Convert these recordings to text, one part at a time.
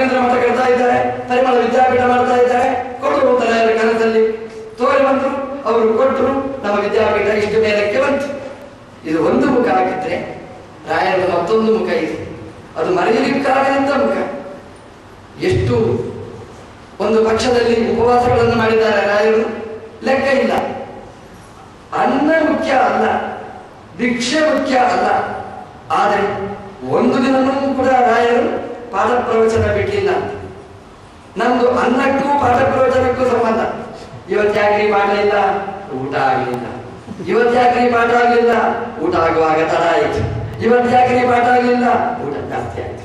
ರಾಘವೇಂದ್ರ ಮಠ ಕಟ್ತಾ ಇದ್ದಾರೆ, ಪರಿಮಳ ವಿದ್ಯಾಪೀಠ ಮಾಡ್ತಾ ಇದ್ದಾರೆ. ಕೊಡು ತಲೆಯರ ಕನಸಲ್ಲಿ ತೋರಿ ಬಂದ್ರು, ಅವರು ಕೊಟ್ಟರು, ನಮ್ಮ ವಿದ್ಯಾಪೀಠ ಇಷ್ಟು ಮೇಲಕ್ಕೆ ಬಂತು. ಇದು ಒಂದು ಮುಖ ಆಗಿದ್ರೆ ರಾಯರ ಮತ್ತೊಂದು ಮುಖ ಇದೆ, ಅದು ಮರೆಯಲಿಕ್ಕಾಗದಂತ ಮುಖ. ಎಷ್ಟು ಒಂದು ಪಕ್ಷದಲ್ಲಿ ಉಪವಾಸಗಳನ್ನು ಮಾಡಿದ್ದಾರೆ ರಾಯರು, ಲೆಕ್ಕ ಇಲ್ಲ. ಅನ್ನ ಮುಖ್ಯ ಅಲ್ಲ, ಭಿಕ್ಷೆ ಮುಖ್ಯ ಅಲ್ಲ. ಆದರೆ ಒಂದು ದಿನವೂ ಕೂಡ ರಾಯರು ಪಾಠ ಪ್ರವಚನ ಬಿಟ್ಟಿಲ್ಲ. ನಮ್ದು ಅನ್ನಕ್ಕೂ ಪಾಠ ಪ್ರವಚನಕ್ಕೂ ಸಂಬಂಧ. ಇವತ್ತ್ಯಾಕ್ರಿ ಪಾಠ ಇಲ್ಲ, ಊಟ ಆಗಲಿಲ್ಲ. ಇವತ್ತ್ಯಾಕ್ರಿ ಪಾಠ ಆಗಲಿಲ್ಲ, ಊಟ ಆಗುವಾಗ ತಡ ಆಯಿತು. ಇವತ್ತ್ಯಾಕ್ರಿ ಪಾಠ ಆಗಲಿಲ್ಲ, ಊಟ ಜಾಸ್ತಿ ಆಯಿತು.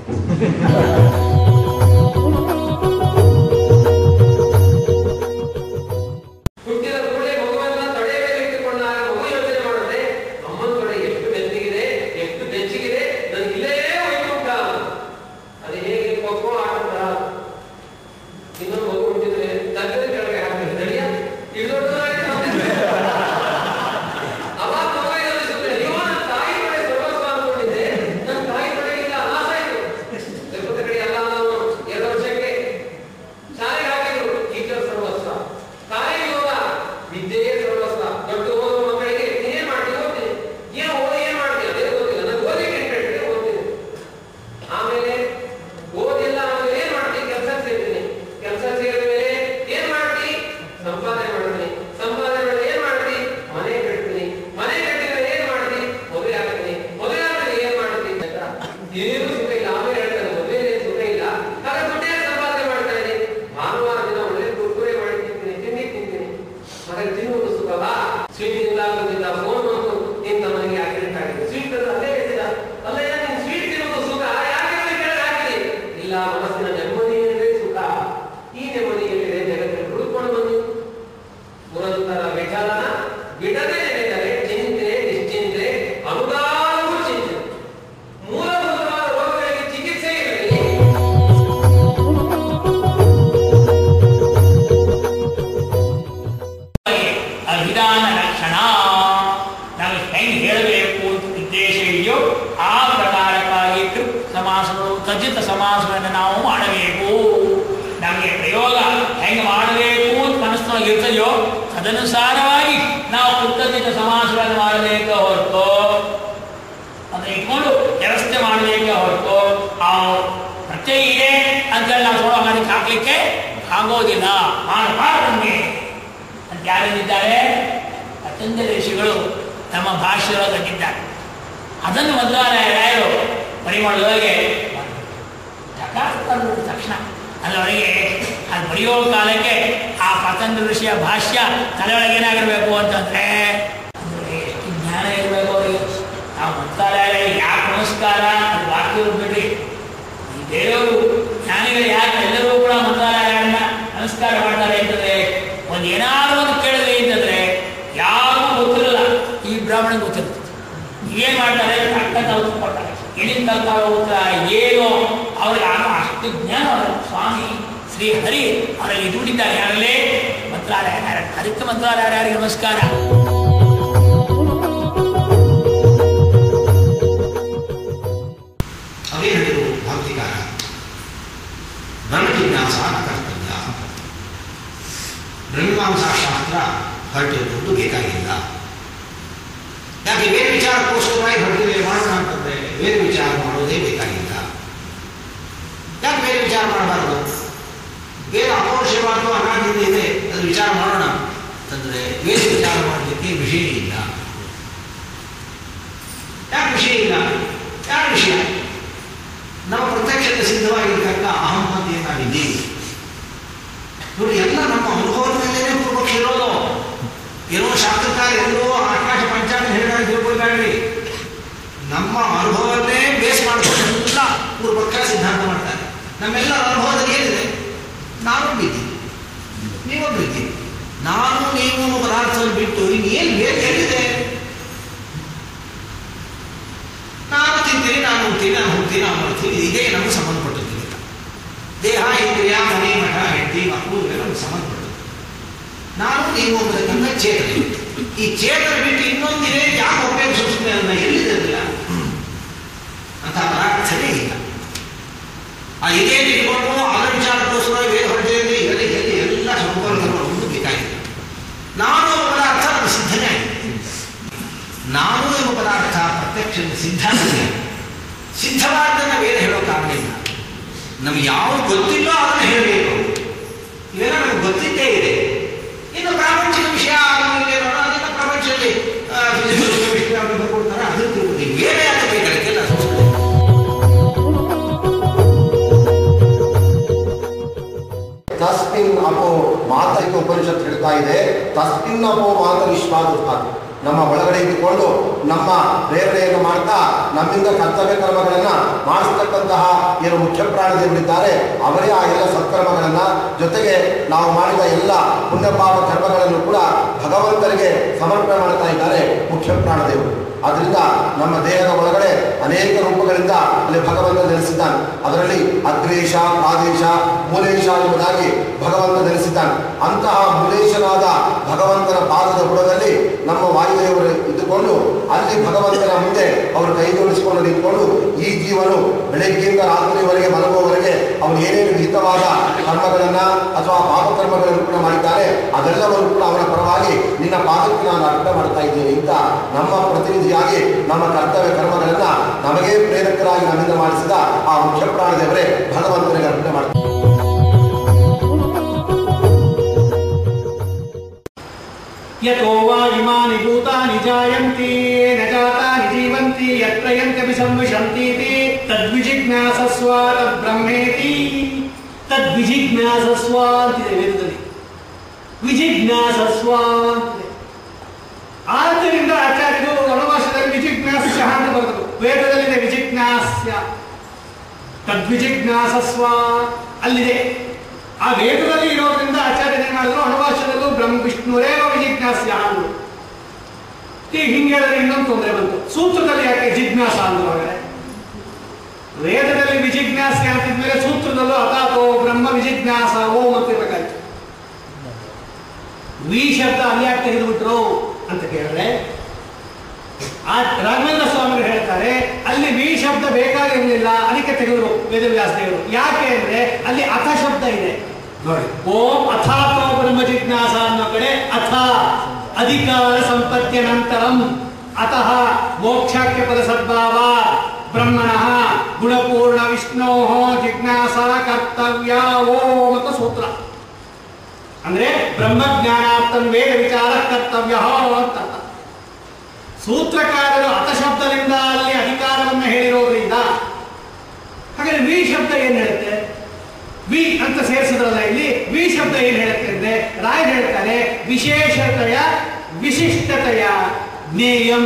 ತದನುಸಾರವಾಗಿ ನಾವು ಕೃತಜ್ಞತ ಸಮಾಸಗಳನ್ನು ಮಾಡಬೇಕೆ ಹೊರತು, ಅದನ್ನ ಇಟ್ಕೊಂಡು ವ್ಯವಸ್ಥೆ ಮಾಡಬೇಕೆ ಹೊರತು ಪ್ರತ್ಯಯ ಇದೆ ಅಂತೇಳಿ ನಾವು ಸೋಳ ಮಾಡಿ ಹಾಕ್ಲಿಕ್ಕೆ ಆಗೋದಿಲ್ಲ. ಮಾಡಬಾರ್ದಂಗೆ ಅಂತ ಯಾರಿದ್ದಾರೆ? ಅತ್ಯಂತ ಋಷಿಗಳು ನಮ್ಮ ಭಾಷೆಯೊಳಗೆ ಕಟ್ಟಿದ್ದಾರೆ. ಅದನ್ನು ಮಧ್ವಾರಾಯರು ಪರಿಮಳದೊಳಗೆ ತಕ್ಷಣ ಅಲ್ಲವರಿಗೆ ಅದು ಬರೆಯೋ ಕಾಲಕ್ಕೆ ಆ ಪತಂಜಲ ಋಷಿಯ ಭಾಷ್ಯ ತಲೆಯೊಳಗೆ ಏನಾಗಿರ್ಬೇಕು ಅಂತಂದ್ರೆ ಎಷ್ಟು ಜ್ಞಾನ ಇರಬೇಕು ಅವರಿಗೆ. ನಾವು ಮಧ್ವಾರಾಯರ ಯಾಕೆ ನಮಸ್ಕಾರ ಅದು ವಾಕ್ಯ ಬಿಡ್ರಿ, ಈ ಬೇರೆಯವರು ಜ್ಞಾನಿಗಳು ಯಾಕೆ ಎಲ್ಲರೂ ಕೂಡ ಮಧ್ವಾರಾಯರನ್ನ ನಮಸ್ಕಾರ ಮಾಡ್ತಾರೆ ಅಂತಂದ್ರೆ ಒಂದು ಏನಾದರೂ ಒಂದು ಕೇಳಿದ್ರೆ ಅಂತಂದ್ರೆ ಯಾರಿಗೂ ಗೊತ್ತಿರಲ್ಲ, ಈ ಬ್ರಾಹ್ಮಣ ಗೊತ್ತಿರ್ತದೆ. ಏನ್ ಮಾಡ್ತಾರೆ? ಅಕ್ಕ ತಗೊಂಡು ಕೊಡ್ತಾರೆ, ಎಲ್ಲಿಂದ ಕಲ್ತಾರೋ ಉತ್ತರ ಏನೋ ಅವ್ರಿಗೆ ಅಷ್ಟು ಜ್ಞಾನ ಸ್ವಾಮಿ ಶ್ರೀ ಹರಿ ಅವರಲ್ಲಿ ಇಟ್ಬಿಟ್ಟಿದ್ದಾರೆ. ಯಾರಲ್ಲೇ ಮಂತ್ರಾಲಯ, ಅದಕ್ಕೆ ಮಂತ್ರಾಲಯರಿಗೆ ನಮಸ್ಕಾರ. ಅವೇ ಹೇಳಿದರು ಭಕ್ತಿಕಾರ, ಬ್ರಹ್ಮ ಜಿಜ್ಞಾಸ ಕರ್ತವ್ಯ. ಬ್ರಹ್ಮೀಮಾಂಸಾ ಶಾಸ್ತ್ರ ಹೊರಟಿರುವುದು ಬೇಕಾಗಿಲ್ಲ. ಯಾಕೆ ವೇದ ವಿಚಾರಕ್ಕೋಸ್ಕರವಾಗಿ ಹೊರಟಿದೆ ಮಾಡೋಣ ಅಂತಂದ್ರೆ ವೇದ ವಿಚಾರ ಮಾಡೋದೇ ಬೇಕಾಗಿಲ್ಲ. ಯಾಕೆ ವೇದ ವಿಚಾರ ಮಾಡಬಾರ್ದು? ವೇದ ಅಪೌರುಷವಾದ ಅನಾದಿಯಿಂದ ಇದೆ, ಅದು ವಿಚಾರ ಮಾಡೋಣ ಅಂತಂದ್ರೆ ವೇದ ವಿಚಾರ ಮಾಡಲಿಕ್ಕೆ ವಿಷಯ ಇಲ್ಲ. ಯಾಕೆ ವಿಷಯ ಇಲ್ಲ? ಯಾಕೆ ವಿಷಯ? ನಮ್ಮ ಪ್ರತ್ಯಕ್ಷತೆ ಸಿದ್ಧವಾಗಿರ್ತಕ್ಕ ಅಹಂ ಅಂತ ಏನಾಗಿದ್ದೀವಿ ನೋಡಿ, ಎಲ್ಲ ನಮ್ಮ ಅನುಭವದ ಮೇಲೇನೆ ಪೂರ್ವಪಕ್ಷ ಇರೋದು. ಏನೋ ಶಾಸ್ತ್ರಕಾರ ಎಲ್ಲೋ ಆಕಾಶ ಪಂಚಾಂಗ ಹೇಳಿದಾಗ ತಿಳ್ಕೊಳ್ಬೇಡ್ರಿ. ನಮ್ಮ ಅನುಭವವನ್ನೇ ಬೇಸ್ ಮಾಡ್ಕೊಂಡು ಎಲ್ಲ ಪೂರ್ವಪಕ್ಷ ಸಿದ್ಧಾಂತ ಮಾಡ್ತಾರೆ. ನಮ್ಮೆಲ್ಲರ ಅನುಭವದಲ್ಲಿ ಏನಿದೆ? ನಾನೊಬ್ಬಿದ್ದೀನಿ, ನೀವೊಬ್ಬಿದ್ದೀನಿ. ನಾನು ನೀವು ಪದಾರ್ಥವನ್ನು ಬಿಟ್ಟು ಇನ್ನೇನು ಬೇರೆ ಹೇಳಿದೆ? ನಾನು ತಿಂತೀನಿ, ನಾನು ಹೋಗ್ತೀನಿ, ನಾನು ಹೋಗ್ತೀನಿ, ನಾನು ಮಾಡ್ತೀನಿ. ಇದೇ ನಮಗೆ ಸಂಬಂಧಪಟ್ಟಿದ್ದೀವಿ. ದೇಹ, ಇಂದ್ರಿಯ, ಮನೆ, ಮಠ, ಹೆಂಡತಿ, ಮಕ್ಕಳು ಇವೆಲ್ಲ ನಮಗೆ ಸಂಬಂಧಪಟ್ಟದ್ದು. ನಾನು ನೀವು ಅಂತಕ್ಕಂಥ ಚೇತನೆ. ಈ ಚೇತನ ಬಿಟ್ಟು ಇನ್ನೊಂದಿದೆ ಯಾಕೆ ಉಪಯೋಗಿಸುತ್ತೆ ಅನ್ನೋ ಎಲ್ಲಿದೆ ಅಂತ ಪರಾರ್ಥನೇ ಇಲ್ಲ. ಆ ಎದೆಯಲ್ಲಿ ಇಟ್ಕೊಂಡು ಅದರ ವಿಚಾರಕ್ಕೋಸ್ಕರ ವೇದ ಹೊರಟೆಯಲ್ಲಿ ಎಲ್ಲ ಸಂಪರ್ಕಗಳು ಒಂದು ಬೇಕಾಗಿದೆ. ನಾನು ಎಂಬ ಪದಾರ್ಥ ಅದು ಸಿದ್ಧನೇ ಆಗಿದೆ. ನಾನು ಎಂಬ ಪದಾರ್ಥ ಪ್ರತ್ಯಕ್ಷ ಸಿದ್ಧನೇ. ಸಿದ್ಧವಾದ್ದನ್ನು ವೇದ ಹೇಳೋ ಕಾರಣ ಇಲ್ಲ. ನಮ್ಗೆ ಯಾವುದು ಗೊತ್ತಿಲ್ಲೋ ಅದನ್ನು ಹೇಳಬೇಕು. ಇವೆಲ್ಲ ನಮ್ಗೆ ಗೊತ್ತಿದ್ದೇ ಇದೆ. ಇನ್ನು ಪ್ರಾಪಂಚಿಕ ವಿಷಯ ನೋಡೋಣ, ಅದನ್ನ ಪ್ರಪಂಚದಲ್ಲಿ ವಿಷಯ ಬರ್ಕೊಡ್ತಾರೆ, ಅದು ತಿಳ್ಕೊತೀವಿ. ವೇದ ಯಾಕೆ ಬೇಕಾಗಿಲ್ಲ? ತಸ್ಮಿನ್ ಅಪೋ ಮಾತರಿಕೆ ಉಪನಿಷತ್ತು ಹೇಳ್ತಾ ಇದೆ. ತಸ್ಮಿನ್ ಅಪೋ ಮಾತ ವಿಶ್ವಾಸ ನಮ್ಮ ಒಳಗಡೆ ಇದ್ದುಕೊಂಡು ನಮ್ಮ ಪ್ರೇರಣೆಯನ್ನು ಮಾಡ್ತಾ ನಮ್ಮಿಂದ ಕರ್ತವ್ಯ ಕರ್ಮಗಳನ್ನು ಮಾಡಿಸ್ತಕ್ಕಂತಹ ಏನು ಮುಖ್ಯ ಪ್ರಾಣದೇವರಿದ್ದಾರೆ ಅವರೇ ಆ ಎಲ್ಲ ಸತ್ಕರ್ಮಗಳನ್ನು ಜೊತೆಗೆ ನಾವು ಮಾಡಿದ ಎಲ್ಲ ಪುಣ್ಯಪಾಪ ಕರ್ಮಗಳನ್ನು ಕೂಡ ಭಗವಂತನಿಗೆ ಸಮರ್ಪಣೆ ಮಾಡ್ತಾ ಇದ್ದಾರೆ ಮುಖ್ಯ ಪ್ರಾಣದೇವರು. ಆದ್ದರಿಂದ ನಮ್ಮ ದೇಹದ ಒಳಗಡೆ ಅನೇಕ ರೂಪಗಳಿಂದ ಅಲ್ಲಿ ಭಗವಂತ ನೆಲೆಸಿದ್ದಾನೆ. ಅದರಲ್ಲಿ ಅಗ್ರೇಶ, ಆದೇಶ, ಮೂಲೇಶ ಎಂಬುದಾಗಿ ಭಗವಂತ ನೆಲೆಸಿದ್ದಾನೆ. ಅಂತಹ ಮೂಲೇಶನಾದ ಭಗವಂತನ ಪಾದದ ಬುಡದಲ್ಲಿ ನಮ್ಮ ವಾಯುದೇವರು ಇದ್ದುಕೊಂಡು ಅಲ್ಲಿ ಭಗವಂತನ ಮುಂದೆ ಅವರು ಕೈ ಜೋಡಿಸಿಕೊಂಡು ನಿಂತ್ಕೊಂಡು ಈ ಜೀವನು ಬೆಳಗ್ಗೆಯಿಂದ ರಾತ್ರಿವರೆಗೆ ಮಲಗುವವರೆಗೆ ಅವನು ಏನೇನು ಹಿತವಾದ ಕರ್ಮಗಳನ್ನು ಅಥವಾ ಪಾಪಕರ್ಮಗಳನ್ನು ಕೂಡ ಮಾಡಿದ್ದಾರೆ ಅದೆಲ್ಲವನ್ನು ಕೂಡ ಅವನ ಪರವಾಗಿ ನಿನ್ನ ಪಾದಕ್ಕೆ ನಾನು ಅರ್ಪಣೆ ಮಾಡ್ತಾ ಇದ್ದೇನೆ ಅಂತ ನಮ್ಮ ಪ್ರತಿನಿಧಿಯಾಗಿ ನಮ್ಮ ಕರ್ತವ್ಯ ಕರ್ಮಗಳನ್ನು ನಮಗೆ ಪ್ರೇರಕರಾಗಿ ನಮ್ಮಿಂದ ಮಾಡಿಸಿದ ಆ ಮುಖ್ಯ ಪ್ರಾಣದೇವರೇ ಭಗವಂತನಿಗೆ ಅರ್ಪಣೆ ಮಾಡ್ತಾರೆ. ಯತೋ ವಾ ಇಮಾನಿ ಭೂತಾನಿ ಜಾಯಂತಿ ನ ಜಾತಾನಿ ಜೀವಂತಿ ಯತ್ರ ಯಂತ್ಯಪಿ ಸಂವಿಶಂತೀತಿ ತದ್ವಿಜಿಜ್ಞಾಸಸ್ವ ತದ್ಬ್ರಹ್ಮೇತಿ. ತದ್ವಿಜಿಜ್ಞಾಸಸ್ವ ಅಂತಿದೆ ವೇದದಲ್ಲಿ. ವಿಜಿಜ್ಞಾಸಸ್ವ ಅಂತಿದೆ. ಆದ್ದರಿಂದ ಆಚಾರ್ಯರು ವನವಾಸದಲ್ಲಿ ವಿಜಿಜ್ಞಾಸ್ಯ ಅಂತ ಬರೆದರು. ವೇದದಲ್ಲಿದೆ ವಿಜಿಜ್ಞಾಸ್ಯ. ತದ್ವಿಜಿಜ್ಞಾಸಸ್ವ ಅಲ್ಲಿದೆ. ಆ ವೇದದಲ್ಲಿ ಇರೋದ್ರಿಂದ ಆಚಾರ್ಯರು ಏನ್ ಮಾಡಿದ್ರು, ಅಣುವಾಸದಲ್ಲೂ ಬ್ರಹ್ಮ ವಿಷ್ಣುರೇವ ವಿಜಿಜ್ಞಾಸ್ಯ ಅಂದ್ರು. ಹಿಂಗೆ ಹೇಳಿದ್ರೆ ಇನ್ನೊಂದು ತೊಂದರೆ ಬಂತು. ಸೂತ್ರದಲ್ಲಿ ಯಾಕೆ ಜಿಜ್ಞಾಸ ಅಂದ್ರು? ಹಾಗಾದ್ರೆ ವೇದದಲ್ಲಿ ವಿಜಿಜ್ಞಾಸ್ಯ ಅಂತಿದ್ಮೇಲೆ ಸೂತ್ರದಲ್ಲೂ ಅಥಾತೋ ಬ್ರಹ್ಮ ವಿಜಿಜ್ಞಾಸ ಓಂ ಅಂತ ಇರಬೇಕಾಯ್ತು. ವಿ ಶಬ್ದ ಅಲ್ಲಿ ಯಾಕೆ ತೆಗೆದುಬಿಟ್ರು ಅಂತ ಕೇಳಿದ್ರೆ ಆ ರಾಘವೇಂದ್ರ ಸ್ವಾಮಿಗಳು ಹೇಳ್ತಾರೆ ಅಲ್ಲಿ ವಿ ಶಬ್ದ ಬೇಕಾಗಿರಲಿಲ್ಲ, ಅದಕ್ಕೆ ತೆಗೆದರು ವೇದವ್ಯಾಸ ದೇವರು. ಯಾಕೆ ಅಂದ್ರೆ ಅಲ್ಲಿ ಅಥ ಶಬ್ದ ಇದೆ ನೋಡಿ. ಓಂ ಅಥಾತೋ ಬ್ರಹ್ಮ ಜಿಜ್ಞಾಸ ಅನ್ನೋ ಕಡೆ ಅಥ ಅಧಿಕಾರ ಸಂಪತ್ತಿಯ ನಂತರಂ ಅತಃ ಮೋಕ್ಷಾಖ್ಯ ಪದ ಸದ್ಭಾವ ಬ್ರಹ್ಮಣಃ ಗುಣಪೂರ್ಣ ವಿಷ್ಣೋ ಜಿಜ್ಞಾಸ ಕರ್ತವ್ಯ ಓಂ ಅಂತ ಸೂತ್ರ. ಅಂದ್ರೆ ಬ್ರಹ್ಮಜ್ಞಾನಾರ್ಥಂ ವೇದ ವಿಚಾರ ಕರ್ತವ್ಯ ಅಂತ. ಸೂತ್ರಕಾರರು ಅರ್ಥಶಬ್ದದಿಂದ ಅಲ್ಲಿ ಅಧಿಕಾರವನ್ನು ಹೇಳಿರೋದ್ರಿಂದ ಹಾಗಾದ್ರೆ ವಿ ಶಬ್ದ ಏನ್ ಹೇಳುತ್ತೆ? ವಿ ಅಂತ ಸೇರಿಸಿದ್ರಲ್ಲ ಇಲ್ಲಿ, ವಿ ಶಬ್ದ ಏನ್ ಹೇಳುತ್ತೆ ಅಂದ್ರೆ ರಾಯರು ಹೇಳ್ತಾರೆ ವಿಶೇಷತೆಯ ವಿಶಿಷ್ಟತೆಯ ಜ್ಞೇಯಂ